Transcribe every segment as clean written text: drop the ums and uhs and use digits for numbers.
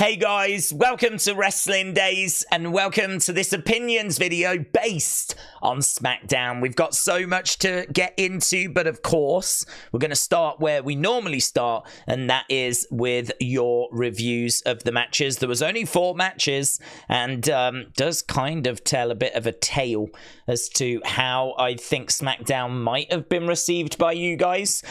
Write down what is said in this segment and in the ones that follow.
Hey guys, welcome to Wrestling Daze and welcome to this opinions video based on SmackDown. We've got so much to get into, but of course, we're going to start where we normally start, and that is with your reviews of the matches. There was only 4 matches and does kind of tell a bit of a tale as to how I think SmackDown might have been received by you guys.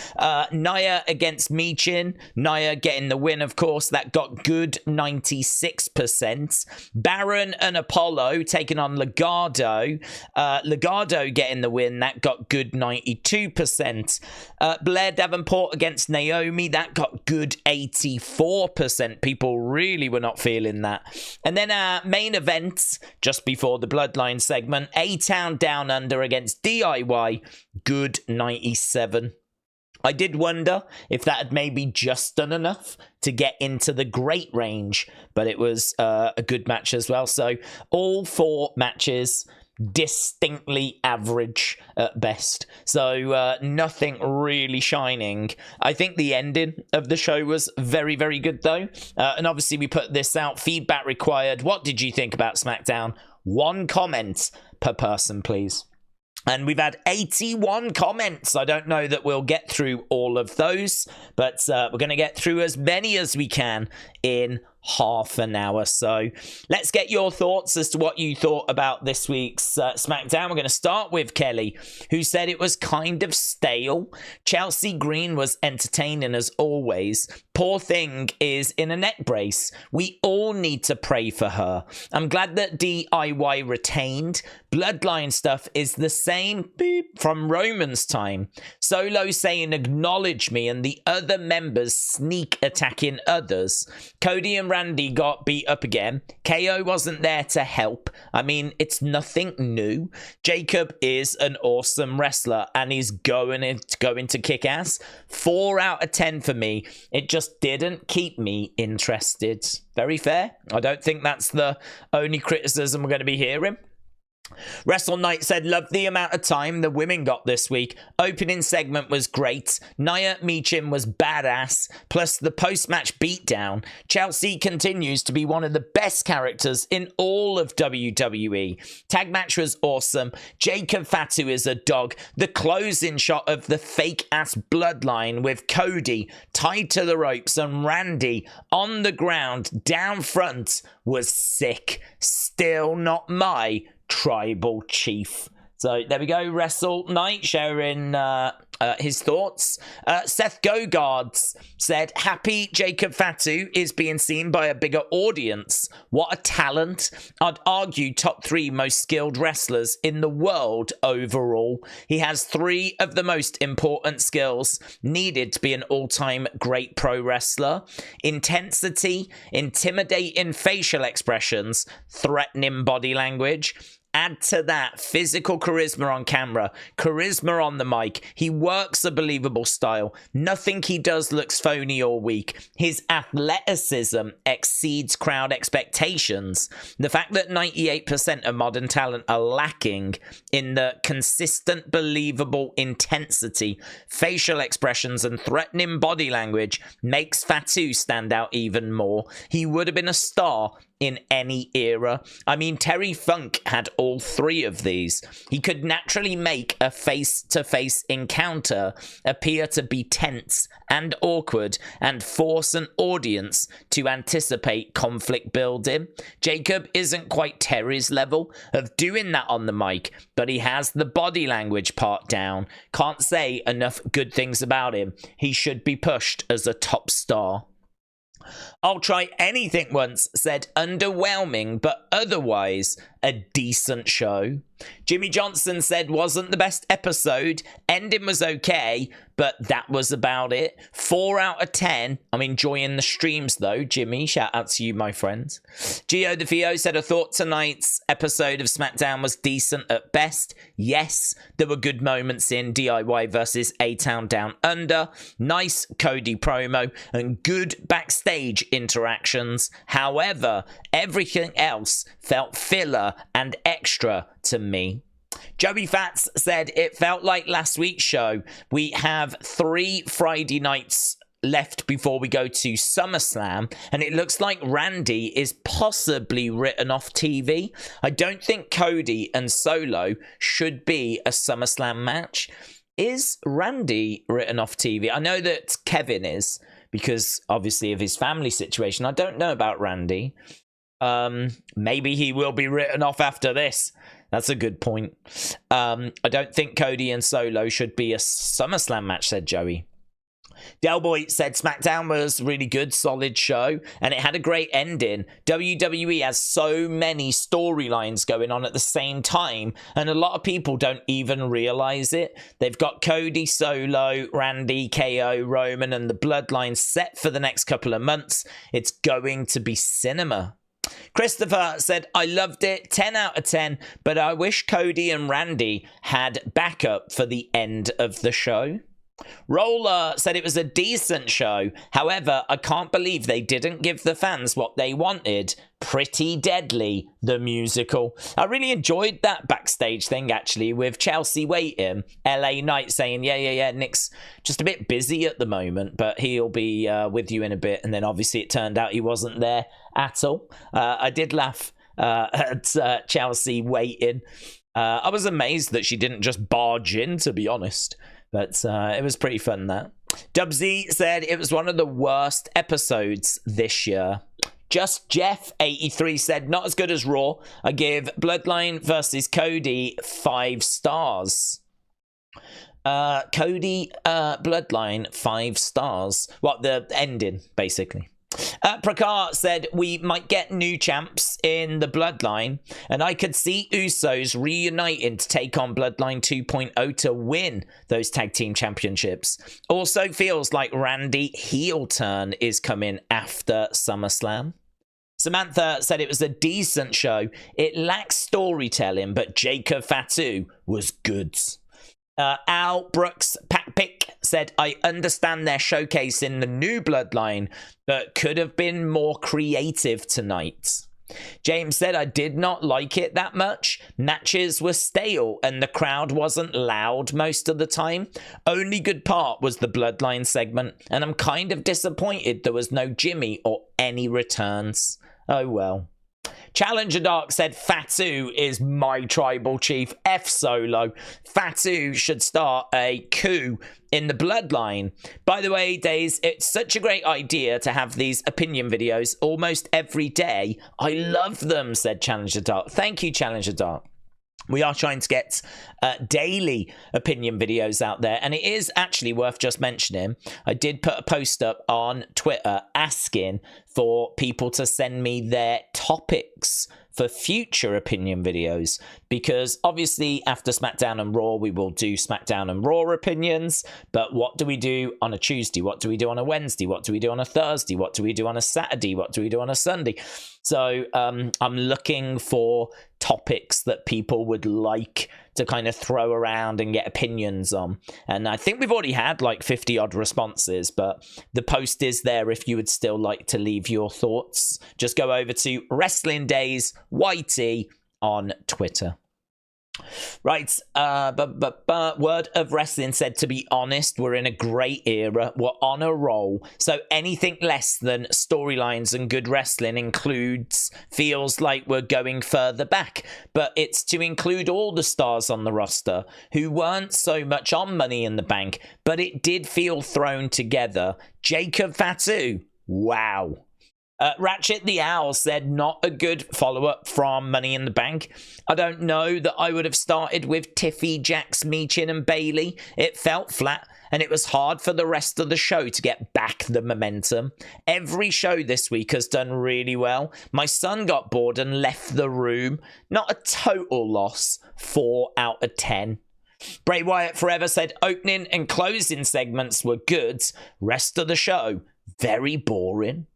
Nia against Michin. Nia getting the win, of course. That got good 96%. Baron and Apollo taking on Legado. Legado getting the win. That got good 92%. Blair Davenport against Naomi. That got good 84%. People really were not feeling that. And then our main event, just before the Bloodline segment, A-Town Down Under against DIY. Good 97%. I did wonder if that had maybe just done enough to get into the great range, but it was a good match as well. So all 4 matches distinctly average at best. So nothing really shining. I think the ending of the show was very, very good though. And obviously we put this out, feedback required. What did you think about SmackDown? 1 comment per person, please. And we've had 81 comments. I don't know that we'll get through all of those, but we're going to get through as many as we can in half an hour. So let's get your thoughts as to what you thought about this week's SmackDown. We're going to start with Kelly, who said it was kind of stale. Chelsea Green was entertaining as always. Poor thing is in a neck brace. We all need to pray for her. I'm glad that DIY retained. Bloodline stuff is the same from Roman's time. Solo saying acknowledge me and the other members sneak attacking others. Cody and Randy got beat up again. KO wasn't there to help. I mean, it's nothing new. Jacob is an awesome wrestler and he's going to kick ass. 4 out of 10 for me. It just didn't keep me interested. Very fair. I don't think that's the only criticism we're going to be hearing. Wrestle Knight said, love the amount of time the women got this week. Opening segment was great. Nia Michin was badass. Plus the post-match beatdown. Chelsea continues to be one of the best characters in all of WWE. Tag match was awesome. Jacob Fatu is a dog. The closing shot of the fake-ass bloodline with Cody tied to the ropes and Randy on the ground down front was sick. Still not my tribal chief. So there we go. Wrestle Knight sharing his thoughts. Seth Gogards said, happy Jacob Fatu is being seen by a bigger audience. What a talent. I'd argue top 3 most skilled wrestlers in the world overall. He has 3 of the most important skills needed to be an all-time great pro wrestler. Intensity, intimidating facial expressions, threatening body language. Add to that physical charisma on camera, charisma on the mic. He works a believable style. Nothing he does looks phony or weak. His athleticism exceeds crowd expectations. The fact that 98% of modern talent are lacking in the consistent, believable intensity, facial expressions, and threatening body language makes Fatu stand out even more. He would have been a star in any era. I mean, Terry Funk had all 3 of these. He could naturally make a face-to-face encounter appear to be tense and awkward and force an audience to anticipate conflict building. Jacob isn't quite Terry's level of doing that on the mic, but he has the body language part down. Can't say enough good things about him. He should be pushed as a top star. I'll Try Anything Once said underwhelming, but otherwise a decent show. Jimmy Johnson said wasn't the best episode. Ending was okay, but that was about it. 4 out of 10. I'm enjoying the streams though, Jimmy. Shout out to you, my friend. Gio DeFio said, I thought tonight's episode of SmackDown was decent at best. Yes, there were good moments in DIY versus A-Town Down Under. Nice Cody promo and good backstage interactions. However, everything else felt filler and extra to me. Joey Fats said it felt like last week's show. We have 3 Friday nights left before we go to SummerSlam, and it looks like Randy is possibly written off TV. I don't think Cody and Solo should be a SummerSlam match. Is Randy written off TV? I know that Kevin is, because obviously of his family situation. I don't know about Randy. Maybe he will be written off after this. That's a good point. I don't think Cody and Solo should be a SummerSlam match, said Joey. Delboy said SmackDown was really good, solid show, and it had a great ending. WWE has so many storylines going on at the same time, and a lot of people don't even realize it. They've got Cody, Solo, Randy, KO, Roman, and the Bloodline set for the next couple of months. It's going to be cinema. Christopher said, I loved it, 10 out of 10, but I wish Cody and Randy had backup for the end of the show. Roller said it was a decent show. However, I can't believe they didn't give the fans what they wanted. Pretty Deadly, the musical. I really enjoyed that backstage thing, actually, with Chelsea waiting. LA Knight saying, yeah, Nick's just a bit busy at the moment, but he'll be with you in a bit. And then obviously it turned out he wasn't there at all. I did laugh at Chelsea waiting. I was amazed that she didn't just barge in, to be honest. But it was pretty fun, that. Dubsy said it was one of the worst episodes this year. Just Jeff 83 said, not as good as Raw. I give Bloodline versus Cody 5 stars. Cody, Bloodline, 5 stars. What, the ending, basically. Prakar said we might get new champs in the Bloodline, and I could see Usos reuniting to take on Bloodline 2.0 to win those tag team championships. Also feels like Randy heel turn is coming after SummerSlam. Samantha said it was a decent show. It lacks storytelling, but Jacob Fatu was good. Al Brooks Pick said, I understand they're showcasing the new Bloodline, but could have been more creative tonight. James said, I did not like it that much. Matches were stale and the crowd wasn't loud most of the time. Only good part was the Bloodline segment, and I'm kind of disappointed there was no Jimmy or any returns. Oh well. Challenger Dark said Fatu is my tribal chief. F Solo. Fatu should start a coup in the Bloodline. By the way, Daze, it's such a great idea to have these opinion videos almost every day. I love them, said Challenger Dark. Thank you, Challenger Dark. We are trying to get daily opinion videos out there, and it is actually worth just mentioning. I did put a post up on Twitter asking for people to send me their topics for future opinion videos, because obviously after SmackDown and Raw, we will do SmackDown and Raw opinions, but what do we do on a Tuesday? What do we do on a Wednesday? What do we do on a Thursday? What do we do on a Saturday? What do we do on a Sunday? So I'm looking for topics that people would like to kind of throw around and get opinions on. And I think we've already had like 50 odd responses, but the post is there if you would still like to leave your thoughts. Just go over to Wrestling Daze YT on Twitter. Right, Word of Wrestling said, to be honest, we're in a great era. We're on a roll. So anything less than storylines and good wrestling feels like we're going further back. But it's to include all the stars on the roster who weren't so much on Money in the Bank, but it did feel thrown together. Jacob Fatu, wow. Ratchet the Owl said, not a good follow-up from Money in the Bank. I don't know that I would have started with Tiffy, Jax, Michin and Bayley. It felt flat, and it was hard for the rest of the show to get back the momentum. Every show this week has done really well. My son got bored and left the room. Not a total loss. 4 out of 10. Bray Wyatt Forever said, opening and closing segments were good. Rest of the show, very boring.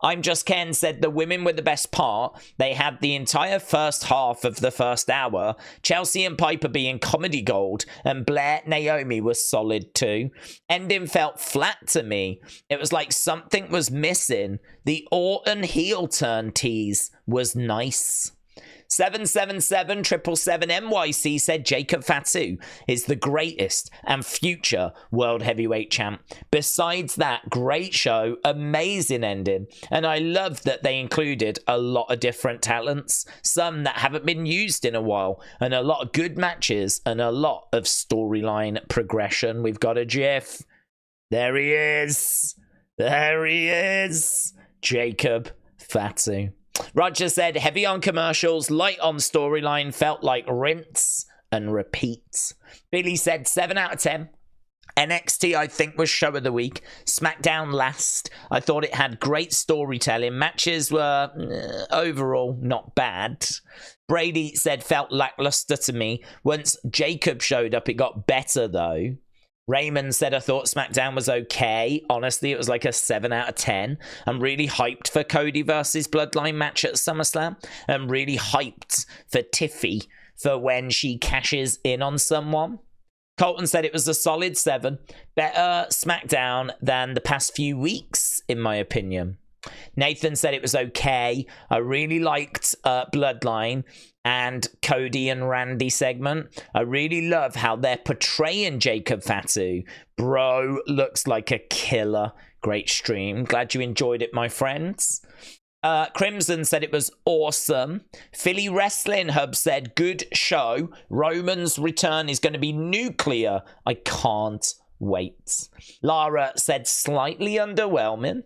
I'm Just Ken said the women were the best part. They had the entire first half of the first hour. Chelsea and Piper being comedy gold, and Blair Naomi was solid too. Ending felt flat to me. It was like something was missing. The Orton heel turn tease was nice. 777 NYC said Jacob Fatu is the greatest and future World Heavyweight Champ. Besides that, great show, amazing ending, and I love that they included a lot of different talents, some that haven't been used in a while, and a lot of good matches and a lot of storyline progression. We've got a GIF. There he is. There he is. Jacob Fatu. Roger said, heavy on commercials, light on storyline, felt like rinse and repeat. Bayley said 7 out of 10. NXT, I think, was show of the week. Smackdown last. I thought it had great storytelling. Matches were overall not bad. Brady said felt lackluster to me. Once Jacob showed up, it got better though. Raymond said, I thought SmackDown was okay. Honestly, it was like a 7 out of 10. I'm really hyped for Cody versus Bloodline match at SummerSlam. I'm really hyped for Tiffy for when she cashes in on someone. Colton said it was a solid 7. Better SmackDown than the past few weeks, in my opinion. Nathan said it was okay. I really liked Bloodline and Cody and Randy segment. I really love how they're portraying Jacob Fatu. Bro looks like a killer. Great stream. Glad you enjoyed it, my friends. Crimson said it was awesome. Philly Wrestling Hub said good show. Roman's return is going to be nuclear. I can't wait. Lara said slightly underwhelming.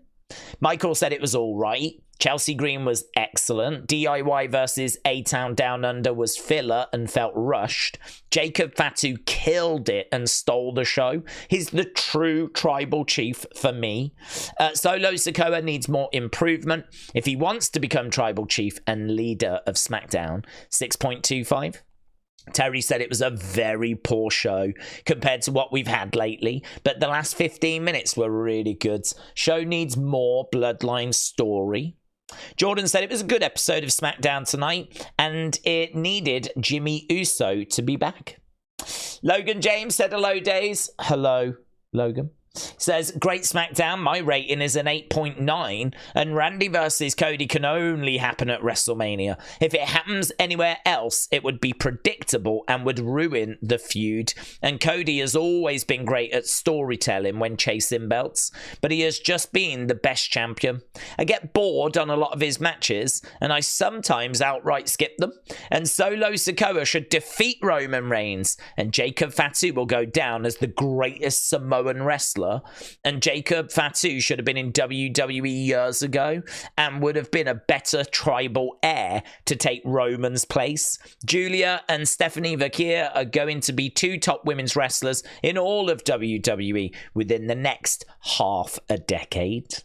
Michael said it was all right. Chelsea Green was excellent. DIY versus A-Town Down Under was filler and felt rushed. Jacob Fatu killed it and stole the show. He's the true tribal chief for me. Solo Sikoa needs more improvement if he wants to become tribal chief and leader of SmackDown. 6.25. Terry said it was a very poor show compared to what we've had lately, but the last 15 minutes were really good. Show needs more Bloodline story. Jordan said it was a good episode of SmackDown tonight, and it needed Jimmy Uso to be back. Logan James said hello, Daze. Hello, Logan. Says, great SmackDown. My rating is an 8.9, and Randy versus Cody can only happen at WrestleMania. If it happens anywhere else, it would be predictable and would ruin the feud. And Cody has always been great at storytelling when chasing belts, but he has just been the best champion. I get bored on a lot of his matches, and I sometimes outright skip them. And Solo Sikoa should defeat Roman Reigns, and Jacob Fatu will go down as the greatest Samoan wrestler. And Jacob Fatu should have been in WWE years ago and would have been a better tribal heir to take Roman's place. Julia and Stephanie Vakir are going to be 2 top women's wrestlers in all of WWE within the next half a decade.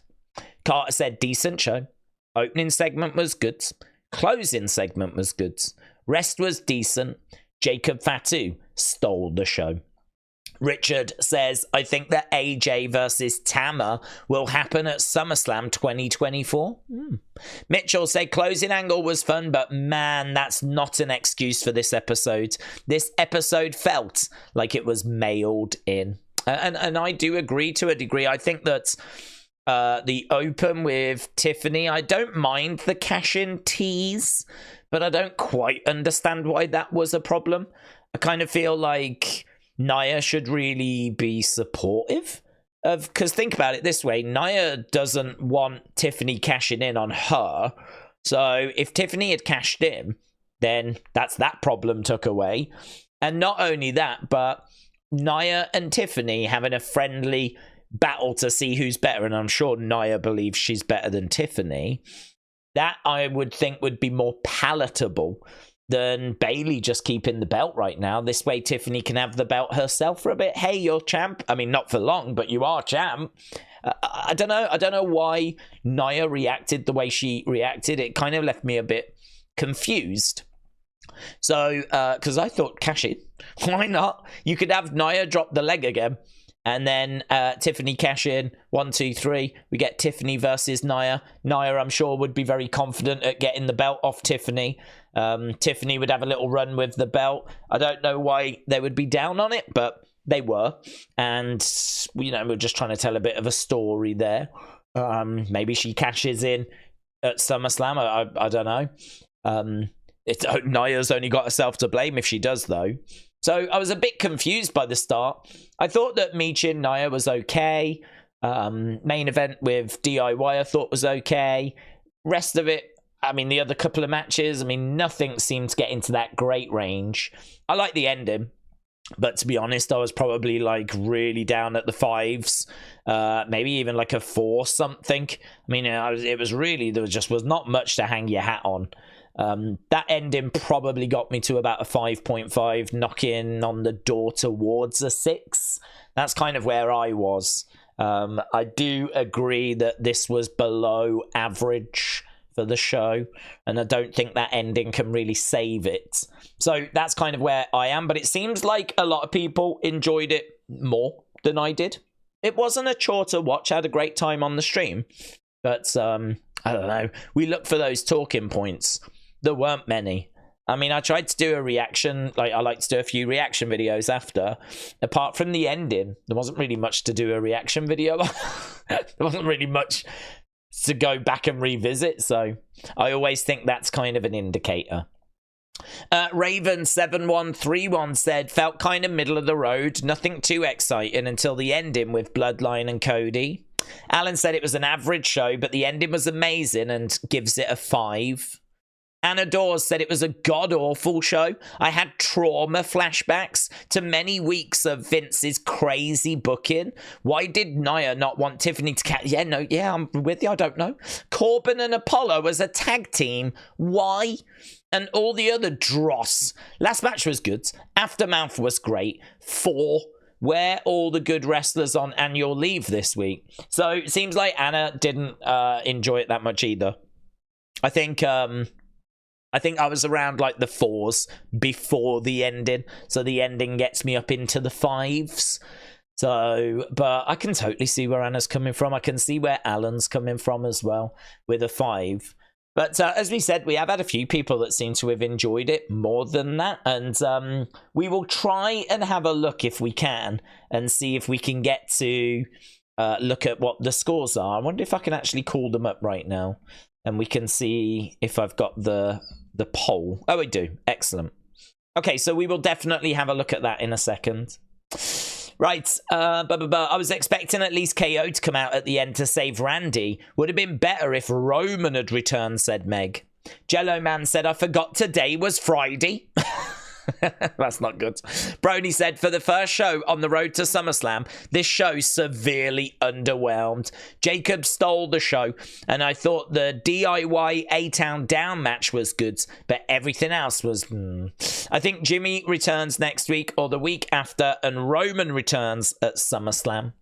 Carter said decent show. Opening segment was good. Closing segment was good. Rest was decent. Jacob Fatu stole the show. Richard says, I think that AJ versus Tama will happen at SummerSlam 2024. Mitchell said, closing angle was fun, but man, that's not an excuse for this episode. This episode felt like it was mailed in. And I do agree to a degree. I think that the open with Tiffany, I don't mind the cash-in tease, but I don't quite understand why that was a problem. I kind of feel like Nia should really be supportive of, because think about it this way, Nia doesn't want Tiffany cashing in on her. So if Tiffany had cashed in, then that's that problem took away. And not only that, but Nia and Tiffany having a friendly battle to see who's better, and I'm sure Nia believes she's better than Tiffany. That I would think would be more palatable than Bayley just keeping the belt right now. This way Tiffany can have the belt herself for a bit. Hey, you're champ. I mean, not for long, but you are champ. I don't know why Nia reacted the way she reacted. It kind of left me a bit confused. So, because I thought, cash in. Why not? You could have Nia drop the leg again, and then Tiffany cash in. 1, 2, 3. We get Tiffany versus Nia. Nia, I'm sure, would be very confident at getting the belt off Tiffany. Tiffany would have a little run with the belt. I don't know why they would be down on it, but they were. And, we're just trying to tell a bit of a story there. Maybe she cashes in at SummerSlam. I don't know. Nia's only got herself to blame if she does, though. So I was a bit confused by the start. I thought that Michin Nia was okay. Main event with DIY I thought was okay. Rest of it, I mean, the other couple of matches, I mean, nothing seemed to get into that great range. I like the ending, but to be honest, I was probably like really down at the 5s, maybe even like a 4 something. I mean, it was really, there was not much to hang your hat on. That ending probably got me to about a 5.5, knocking on the door towards a 6. That's kind of where I was. I do agree that this was below average for the show, and I don't think that ending can really save it. So that's kind of where I am, but it seems like a lot of people enjoyed it more than I did. It wasn't a chore to watch. I had a great time on the stream, but I don't know. We looked for those talking points. There weren't many. I mean, I tried to do a reaction, like I like to do a few reaction videos after. Apart from the ending, there wasn't really much to do a reaction video. There wasn't really much to go back and revisit, so I always think that's kind of an indicator. Raven7131 said, felt kind of middle of the road, nothing too exciting until the ending with Bloodline and Cody. Alan said it was an average show, but the ending was amazing and gives it a 5. Anna Dawes said it was a god-awful show. I had trauma flashbacks to many weeks of Vince's crazy booking. Why did Nia not want Tiffany to catch? Yeah, I'm with you. I don't know. Corbin and Apollo as a tag team. Why? And all the other dross. Last match was good. Aftermath was great. 4. Where all the good wrestlers on annual leave this week? So it seems like Anna didn't enjoy it that much either. I think I was around like the 4s before the ending. So the ending gets me up into the 5s. So, but I can totally see where Anna's coming from. I can see where Alan's coming from as well with a 5. But as we said, we have had a few people that seem to have enjoyed it more than that. And we will try and have a look if we can and see if we can get to look at what the scores are. I wonder if I can actually call them up right now. And we can see if I've got the poll. Oh, we do. Excellent. Okay, so we will definitely have a look at that in a second. Right. I was expecting at least KO to come out at the end to save Randy. Would have been better if Roman had returned, said Meg. Jello Man said, I forgot today was Friday. That's not good. Brony said, for the first show on the road to SummerSlam, this show severely underwhelmed. Jacob stole the show, and I thought the DIY A-Town Down match was good, but everything else was... I think Jimmy returns next week or the week after, and Roman returns at SummerSlam.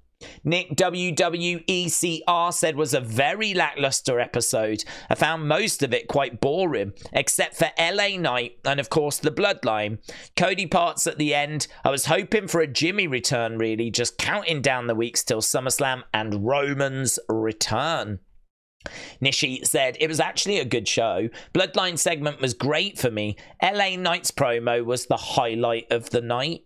Nick WWECR said was a very lackluster episode. I found most of it quite boring, except for LA Knight and of course the Bloodline. Cody parts at the end. I was hoping for a Jimmy return really, just counting down the weeks till SummerSlam and Roman's return. Nishi said, it was actually a good show. Bloodline segment was great for me. LA Knight's promo was the highlight of the night.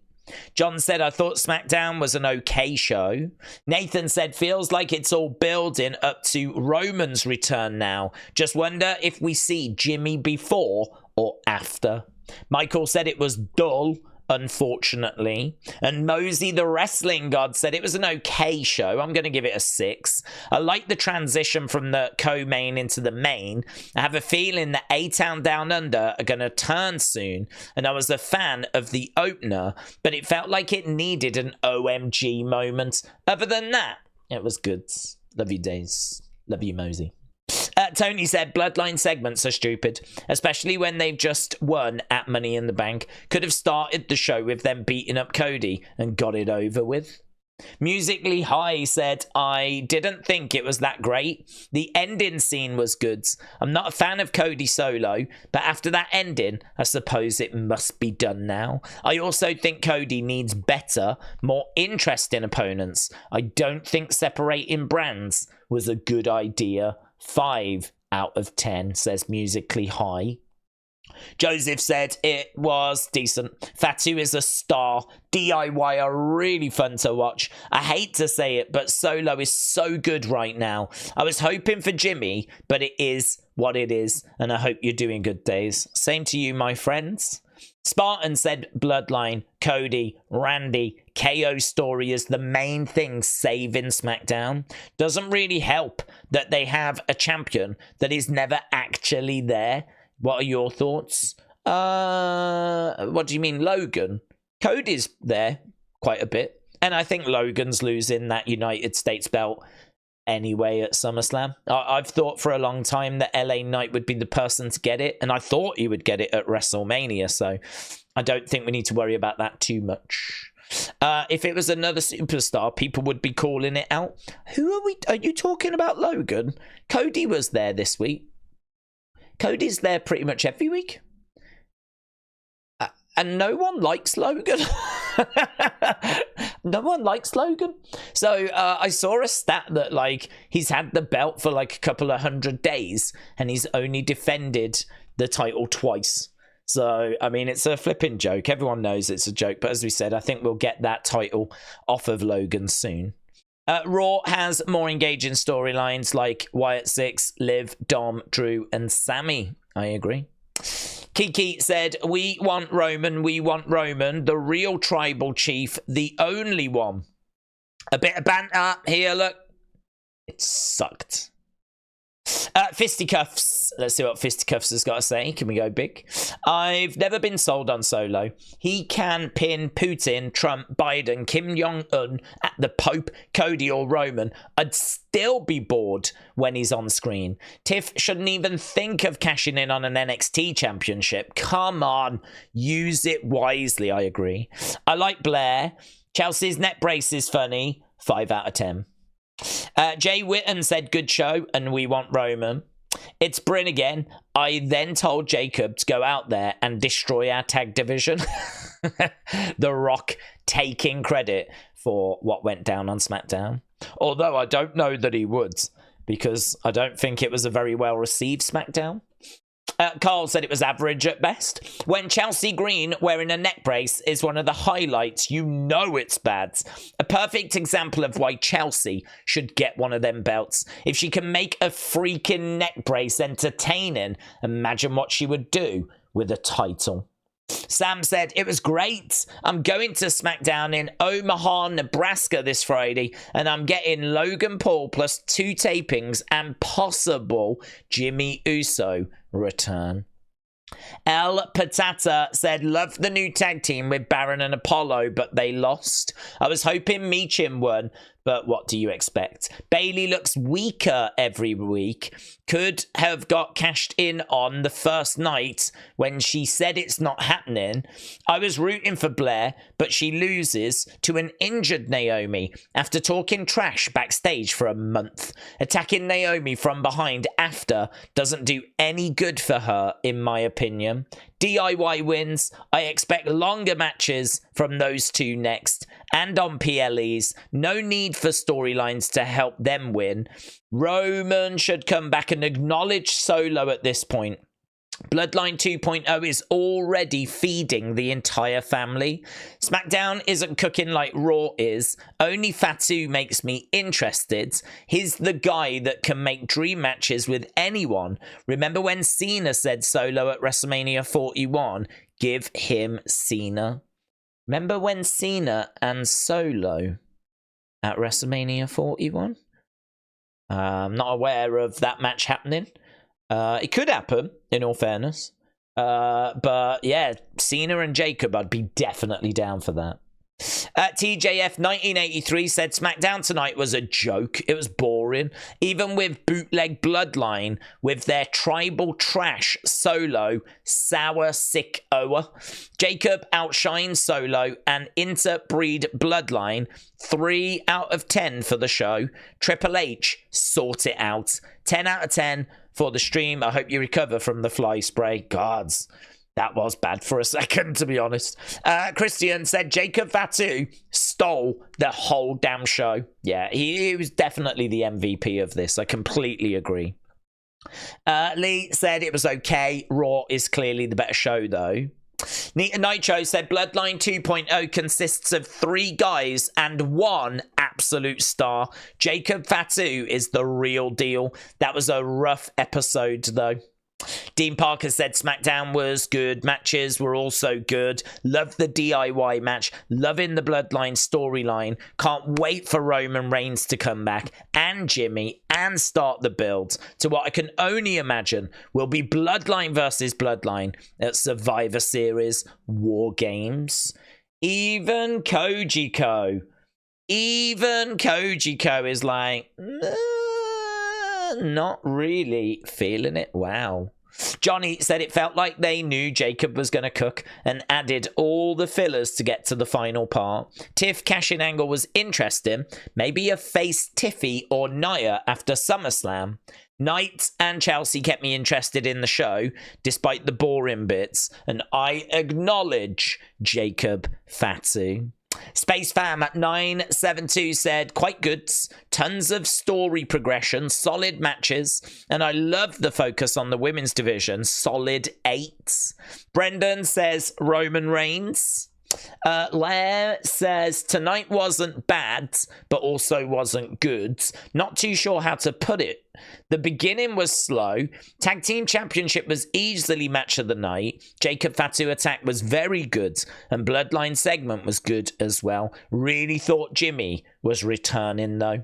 John said, I thought SmackDown was an okay show. Nathan said, feels like it's all building up to Roman's return now. Just wonder if we see Jimmy before or after. Michael said it was dull, unfortunately. And Mosey the Wrestling God said it was an okay show. I'm going to give it a 6. I like the transition from the co-main into the main. I have a feeling that A-Town Down Under are going to turn soon, and I was a fan of the opener, but it felt like it needed an OMG moment. Other than that, it was good. Love you, Daze. Love you, Mosey. Tony said, Bloodline segments are stupid, especially when they've just won at Money in the Bank. Could have started the show with them beating up Cody and got it over with. Musically High said, I didn't think it was that great. The ending scene was good. I'm not a fan of Cody solo, but after that ending, I suppose it must be done now. I also think Cody needs better, more interesting opponents. I don't think separating brands was a good idea. 5 out of 10, says Musically High. Joseph said it was decent. Fatu is a star. DIY are really fun to watch. I hate to say it, but Solo is so good right now. I was hoping for Jimmy, but it is what it is, and I hope you're doing good, Days. Same to you, my friends. Spartan said Bloodline, Cody, Randy, KO story is the main thing saving SmackDown. Doesn't really help that they have a champion that is never actually there. What are your thoughts? What do you mean, Logan? Cody's there quite a bit. And I think Logan's losing that United States belt anyway at SummerSlam. I've thought for a long time that LA Knight would be the person to get it, and I thought he would get it at WrestleMania, so I don't think we need to worry about that too much. If it was another superstar, people would be calling it out. Are you talking about Logan? Cody was there this week. Cody's there pretty much every week. And no one likes Logan. No one likes Logan. So I saw a stat that like he's had the belt for like a couple of 100 days and he's only defended the title twice. So, I mean, it's a flipping joke. Everyone knows it's a joke. But as we said, I think we'll get that title off of Logan soon. Raw has more engaging storylines like Wyatt Six, Liv, Dom, Drew, and Sammy. I agree. Kiki said, we want Roman, the real tribal chief, the only one. A bit of banter here, look. It sucked. Fisticuffs. Let's see what Fisticuffs has got to say. Can we go big? I've never been sold on Solo. He can pin Putin, Trump, Biden, Kim Jong-un at the Pope, Cody or Roman. I'd still be bored when he's on screen. Tiff shouldn't even think of cashing in on an NXT championship. Come on. Use it wisely. I agree. I like Blair. Chelsea's neck brace is funny. 5 out of 10. Jay Witten said good show and we want Roman. It's Bryn again. I then told Jacob to go out there and destroy our tag division. The Rock taking credit for what went down on SmackDown. Although I don't know that he would, because I don't think it was a very well received SmackDown. Carl said it was average at best. When Chelsea Green wearing a neck brace is one of the highlights, you know it's bad. A perfect example of why Chelsea should get one of them belts. If she can make a freaking neck brace entertaining, imagine what she would do with a title. Sam said, it was great. I'm going to SmackDown in Omaha, Nebraska this Friday, and I'm getting Logan Paul plus 2 tapings and possible Jimmy Uso return. El Patata said, love the new tag team with Baron and Apollo, but they lost. I was hoping Michin won, but what do you expect? Bayley looks weaker every week. Could have got cashed in on the first night when she said it's not happening. I was rooting for Blair, but she loses to an injured Naomi after talking trash backstage for a month. Attacking Naomi from behind after doesn't do any good for her, in my opinion. DIY wins. I expect longer matches from those two next. And on PLEs, no need for storylines to help them win. Roman should come back and acknowledge Solo at this point. Bloodline 2.0 is already feeding the entire family. SmackDown isn't cooking like Raw is. Only Fatu makes me interested. He's the guy that can make dream matches with anyone. Remember when Cena said Solo at WrestleMania 41? Give him Cena. Remember when Cena and Solo at WrestleMania 41? I'm not aware of that match happening. It could happen, in all fairness. But yeah, Cena and Jacob, I'd be definitely down for that. TJF 1983 said SmackDown tonight was a joke. It was boring. Even with bootleg Bloodline, with their tribal trash Solo, sour sick Oa. Jacob outshines Solo and interbreed Bloodline. 3 out of 10 for the show. Triple H, sort it out. 10 out of 10 for the stream. I hope you recover from the fly spray. Gods. That was bad for a second, to be honest. Christian said Jacob Fatu stole the whole damn show. Yeah, he was definitely the MVP of this. I completely agree. Lee said it was okay. Raw is clearly the better show, though. Nitro said Bloodline 2.0 consists of 3 guys and 1 absolute star. Jacob Fatu is the real deal. That was a rough episode, though. Dean Parker said SmackDown was good. Matches were also good. Love the DIY match. Loving the Bloodline storyline. Can't wait for Roman Reigns to come back and Jimmy and start the build to what I can only imagine will be Bloodline versus Bloodline at Survivor Series War Games. Even Kojiko is like, not really feeling it. Wow. Johnny said it felt like they knew Jacob was going to cook and added all the fillers to get to the final part. Tiff cashing angle was interesting. Maybe a face Tiffy or Nia after SummerSlam. Knight and Chelsea kept me interested in the show, despite the boring bits. And I acknowledge Jacob Fatu. Space Fam at 972 said, quite good, tons of story progression, solid matches, and I love the focus on the women's division, solid 8s. Brendan says Roman Reigns. Blair says tonight wasn't bad, but also wasn't good. Not too sure how to put it. The beginning was slow. Tag Team Championship was easily match of the night. Jacob Fatu attack was very good, and Bloodline segment was good as well. Really thought Jimmy was returning though.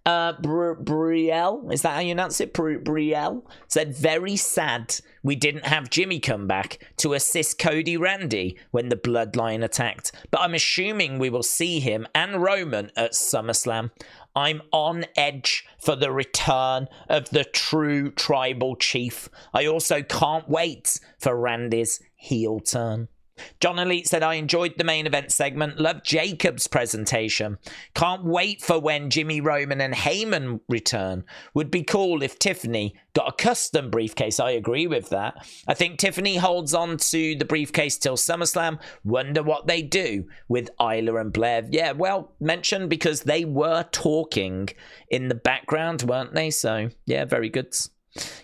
Brielle, is that how you announce it? Brielle said, very sad we didn't have Jimmy come back to assist Cody Randy when the Bloodline attacked, but I'm assuming we will see him and Roman at SummerSlam. I'm on edge for the return of the true tribal chief. I also can't wait for Randy's heel turn. John Elite said, I enjoyed the main event segment. Loved Jacob's presentation. Can't wait for when Jimmy, Roman and Heyman return. Would be cool if Tiffany got a custom briefcase. I agree with that. I think Tiffany holds on to the briefcase till SummerSlam. Wonder what they do with Isla and Blair. Yeah, well, mentioned because they were talking in the background, weren't they? So, yeah, very good.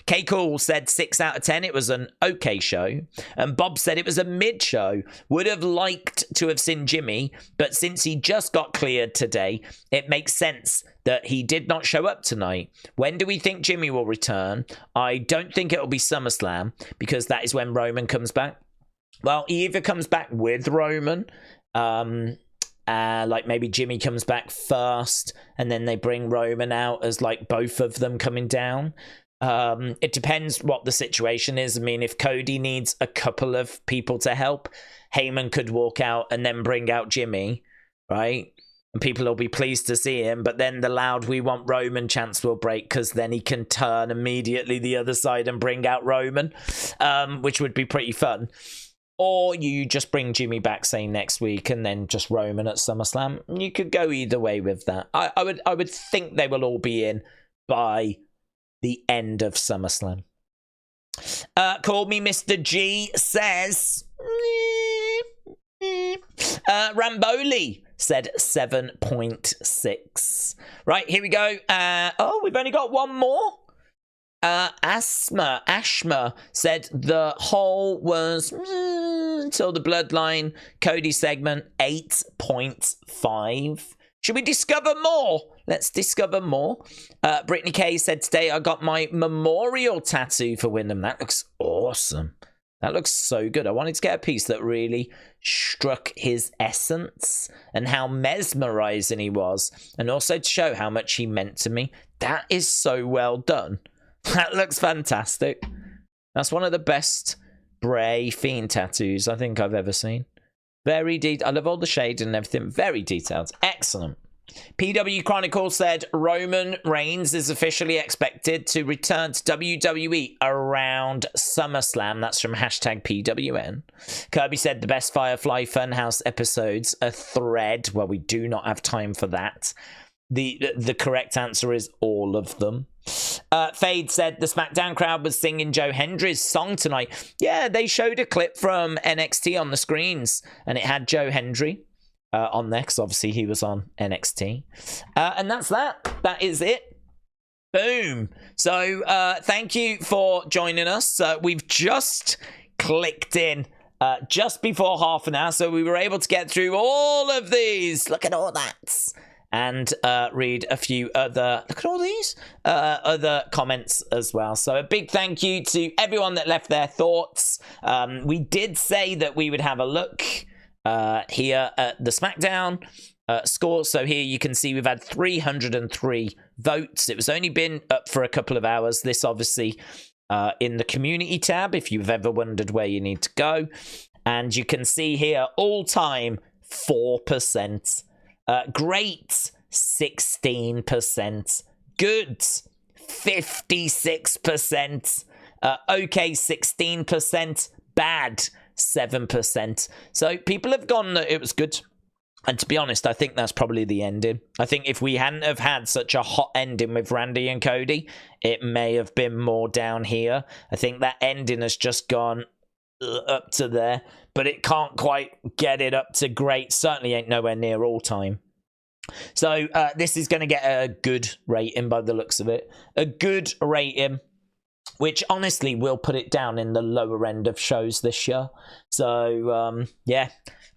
K Cool said 6 out of 10. It was an okay show. And Bob said it was a mid show. Would have liked to have seen Jimmy, but since he just got cleared today, it makes sense that he did not show up tonight. When do we think Jimmy will return? I don't think it will be SummerSlam, because that is when Roman comes back. Well, he either comes back with Roman, like maybe Jimmy comes back first, and then they bring Roman out as like both of them coming down. It depends what the situation is. I mean, if Cody needs a couple of people to help, Heyman could walk out and then bring out Jimmy, right? And people will be pleased to see him, but then the loud "we want Roman" chants will break, because then he can turn immediately the other side and bring out Roman, which would be pretty fun. Or you just bring Jimmy back, say, next week, and then just Roman at SummerSlam. You could go either way with that. I would think they will all be in by the end of SummerSlam. Call Me Mr. G says, Ramboli said 7.6. Right, here we go. Oh, we've only got one more. Ashma said the whole was until the Bloodline Cody segment 8.5. Should we discover more? Let's discover more. Brittany K said today I got my memorial tattoo for Wyndham. That looks awesome. That looks so good. I wanted to get a piece that really struck his essence and how mesmerizing he was, and also to show how much he meant to me. That is so well done. That looks fantastic. That's one of the best Bray Fiend tattoos I think I've ever seen. Very detailed. I love all the shades and everything. Very detailed. Excellent. PW Chronicle said Roman Reigns is officially expected to return to WWE around SummerSlam. That's from hashtag PWN. Kirby said the best Firefly Funhouse episodes, a thread. Well, we do not have time for that. The correct answer is all of them. Fade said the SmackDown crowd was singing Joe Hendry's song tonight. Yeah, they showed a clip from NXT on the screens, and it had Joe Hendry on there, because obviously he was on NXT. And that's that. That is it. Boom. So thank you for joining us. We've just clicked in just before half an hour, so we were able to get through all of these. Look at all that. And read a few other, look at all these, other comments as well. So a big thank you to everyone that left their thoughts. We did say that we would have a look here at the SmackDown score. So here you can see we've had 303 votes. It was only been up for a couple of hours. This obviously in the community tab, if you've ever wondered where you need to go. And you can see here all time 4%. Great 16%. Good 56%. Okay 16%. Bad 7%. So people have gone that it was good. And to be honest, I think that's probably the ending. I think if we hadn't have had such a hot ending with Randy and Cody, it may have been more down here. I think that ending has just gone up to there, but it can't quite get it up to great. Certainly ain't nowhere near all time. So this is going to get a good rating by the looks of it. A good rating, which honestly will put it down in the lower end of shows this year. So yeah.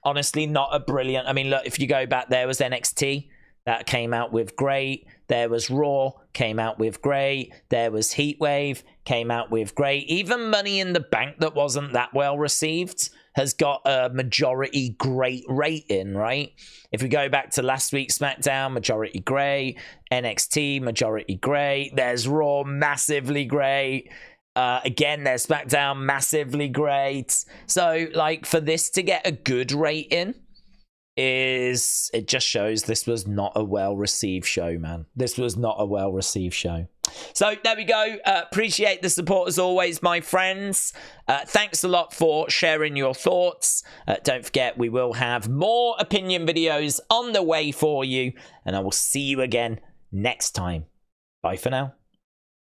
Honestly, not a brilliant. I mean, look, if you go back, there was NXT that came out with great. There was Raw, came out with great. There was Heatwave, came out with great. Even Money in the Bank that wasn't that well received has got a majority great rating, right? If we go back to last week's SmackDown, majority great. NXT, majority great. There's Raw, massively great. Again, there's SmackDown, massively great. So, like, for this to get a good rating it just shows this was not a well-received show, man. This was not a well-received show. So, there we go. Appreciate the support as always, my friends. Thanks a lot for sharing your thoughts. Don't forget, we will have more opinion videos on the way for you, and I will see you again next time. Bye for now.